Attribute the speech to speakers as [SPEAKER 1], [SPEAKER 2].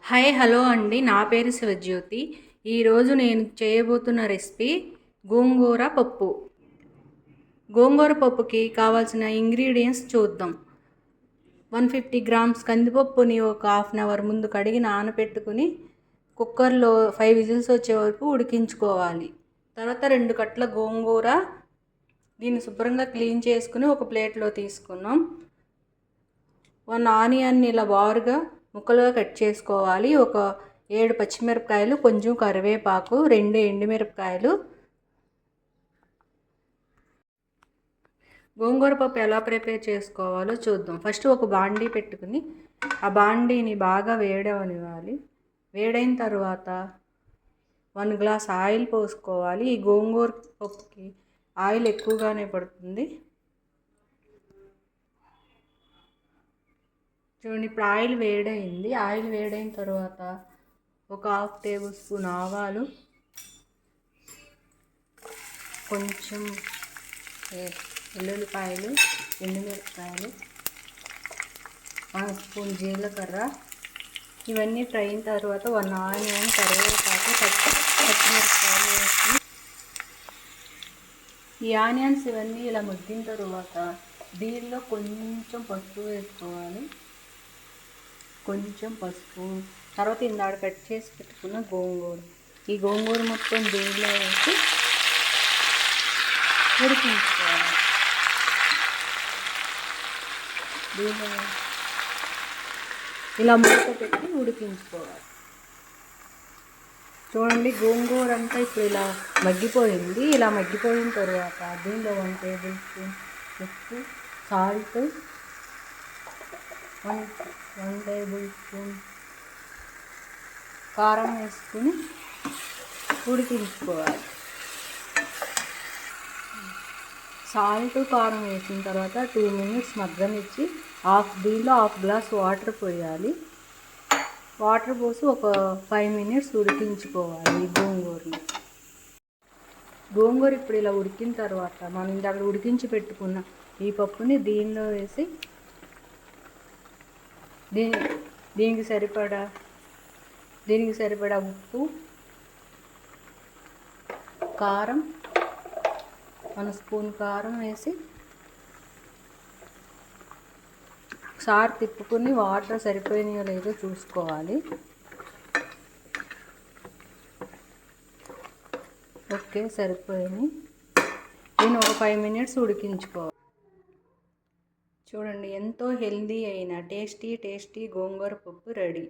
[SPEAKER 1] Hi hello అండి, నా పేరు శివజ్యోతి. ఈరోజు నేను చేయబోతున్న రెసిపీ గోంగూర పప్పు. గోంగూర పప్పుకి కావాల్సిన ఇంగ్రీడియంట్స్ చూద్దాం. 150 గ్రామ్స్ కందిపప్పుని ఒక హాఫ్ అన్ అవర్ ముందు కడిగి నానబెట్టుకుని కుక్కర్లో 5 విజిల్స్ వచ్చే వరకు ఉడికించుకోవాలి. తర్వాత 2 కట్టల గోంగూర, దీన్ని శుభ్రంగా క్లీన్ చేసుకుని ఒక ప్లేట్లో తీసుకున్నాం. 1 ఆనియన్ని ఇలా బారుగా ముక్కలుగా కట్ చేసుకోవాలి. ఒక 7 పచ్చిమిరపకాయలు, కొంచెం కరివేపాకు, 2 ఎండుమిరపకాయలు. గోంగూర పప్పు ఎలా ప్రిపేర్ చేసుకోవాలో చూద్దాం. ఫస్ట్ ఒక బాండీ పెట్టుకుని ఆ బాండీని బాగా వేడవనివ్వాలి. వేడైన తర్వాత 1 గ్లాస్ ఆయిల్ పోసుకోవాలి. ఈ గోంగూర పప్పుకి ఆయిల్ ఎక్కువగానే పడుతుంది. చూడండి, ఇప్పుడు ఆయిల్ వేడైంది. ఆయిల్ వేడైన తర్వాత ఒక 1/2 టేబుల్ స్పూన్ ఆవాలు, కొంచెం వెల్లుల్లిపాయలు, ఎండుమిరపకాయలు, 1 స్పూన్ జీలకర్ర, ఇవన్నీ ఫ్రై అయిన తర్వాత 1 ఆనియన్, కరివేపాకు, పచ్చిమిరపకాయలు వేసుకుని ఈ ఆనియన్స్ ఇవన్నీ ఇలా మగ్గిన తర్వాత దీనిలో కొంచెం పసుపు వేసుకోవాలి. కొంచెం పసుపు, తర్వాత ఇందాక కట్ చేసి పెట్టుకున్న గోంగూర, ఈ గోంగూర మొత్తం దీనిలో వేసి ఉడికించుకోవాలి. దీనిలో ఇలా మూత పెట్టి ఉడికించుకోవాలి. చూడండి, గోంగూర అంతా ఇప్పుడు ఇలా మగ్గిపోయింది. ఇలా మగ్గిపోయిన తర్వాత దీనిలో 1 టేబుల్ స్పూన్ ఉప్పు, సాల్ట్, 1 టేబుల్ స్పూన్ కారం వేసుకుని ఉడికించుకోవాలి. సాల్ట్, కారం వేసిన తర్వాత 2 మినిట్స్ మగ్గనిచ్చి దీనిలో 1/2 గ్లాస్ వాటర్ పోయాలి. వాటర్ పోసి ఒక 5 మినిట్స్ ఉడికించుకోవాలి. ఈ గోంగూర ఇప్పుడు ఇలా ఉడికిన తర్వాత మనం ఇందాక ఉడికించి పెట్టుకున్న ఈ పప్పుని దీనిలో వేసి దీనికి సరిపడా ఉప్పు, కారం, 1 స్పూన్ కారం వేసి ఒకసారి తిప్పుకుని వాటర్ సరిపోయినాయో లేదో చూసుకోవాలి. ఓకే, సరిపోయినాయి. దీన్ని ఒక 5 మినిట్స్ ఉడికించుకోవాలి. చూడండి, ఎంతో హెల్దీ అయిన టేస్టీ గోంగూర పప్పు రెడీ.